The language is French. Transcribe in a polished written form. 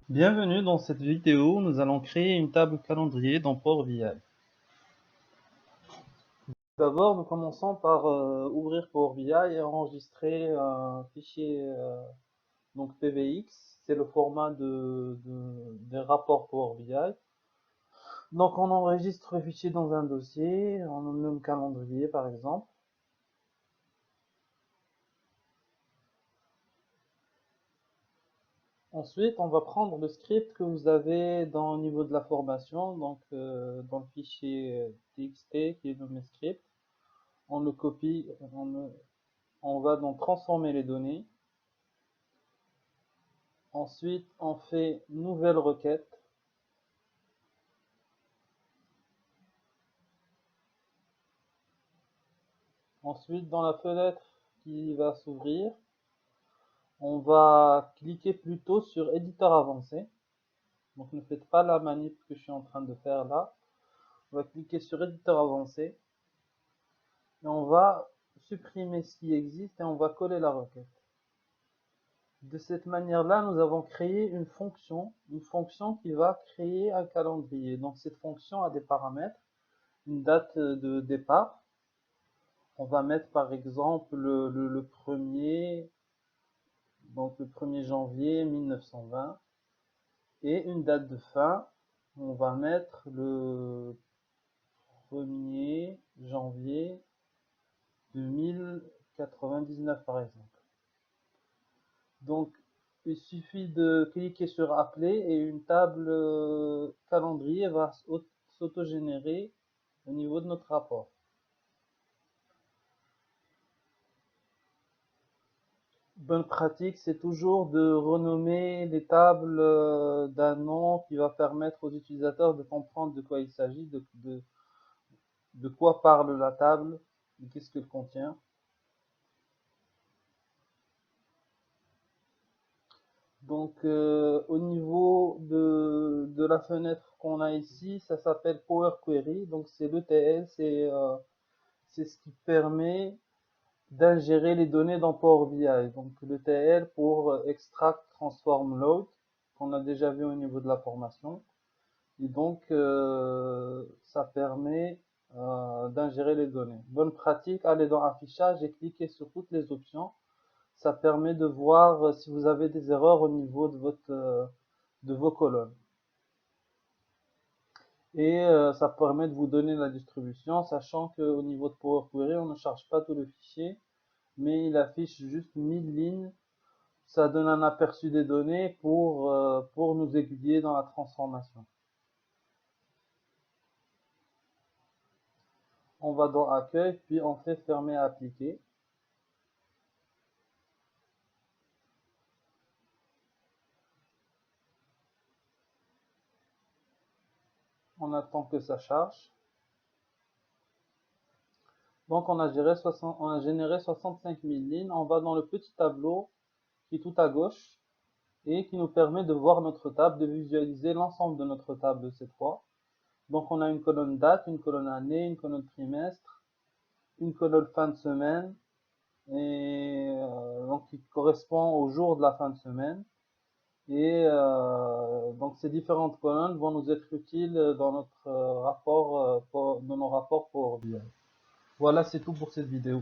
Bienvenue dans cette vidéo, nous allons créer une table calendrier dans Power BI. D'abord, nous commençons par ouvrir Power BI et enregistrer un fichier donc PVX, c'est le format des rapports Power BI. Donc on enregistre le fichier dans un dossier, on le nomme calendrier par exemple. Ensuite, on va prendre le script que vous avez au niveau de la formation, donc dans le fichier txt qui est nommé script. On le copie, on va donc transformer les données. Ensuite, on fait nouvelle requête. Ensuite, dans la fenêtre qui va s'ouvrir, on va cliquer plutôt sur éditeur avancé. Donc ne faites pas la manip que je suis en train de faire là. On va cliquer sur éditeur avancé et on va supprimer ce qui existe et on va coller la requête. De cette manière-là, nous avons créé une fonction qui va créer un calendrier. Donc cette fonction a des paramètres, une date de départ. On va mettre par exemple le 1er, donc le 1er janvier 1920 et une date de fin. On va mettre le 1er janvier 2099 par exemple. Donc il suffit de cliquer sur appeler et une table calendrier va s'auto-générer au niveau de notre rapport. Bonne pratique, c'est toujours de renommer les tables d'un nom qui va permettre aux utilisateurs de comprendre de quoi il s'agit, de quoi parle la table, et qu'est-ce qu'elle contient. Donc au niveau de la fenêtre qu'on a ici, ça s'appelle Power Query, donc c'est l'ETL, c'est ce qui permet d'ingérer les données dans Power BI. Donc l'ETL pour Extract, Transform, Load, qu'on a déjà vu au niveau de la formation. Et donc, ça permet d'ingérer les données. Bonne pratique, allez dans Affichage et cliquez sur toutes les options. Ça permet de voir si vous avez des erreurs au niveau de vos colonnes. Et ça permet de vous donner la distribution, sachant qu'au niveau de Power Query, on ne charge pas tout le fichier, mais il affiche juste 1000 lignes. Ça donne un aperçu des données pour nous aiguiller dans la transformation. On va dans Accueil, puis on fait Fermer à appliquer. On attend que ça charge. Donc on a généré 65 000 lignes. On va dans le petit tableau qui est tout à gauche et qui nous permet de voir notre table, de visualiser l'ensemble de notre table cette fois. Donc on a une colonne date, une colonne année, une colonne trimestre, une colonne fin de semaine, et donc qui correspond au jour de la fin de semaine. Et donc ces différentes colonnes vont nous être utiles dans notre rapport, dans nos rapports Power BI. Voilà, c'est tout pour cette vidéo.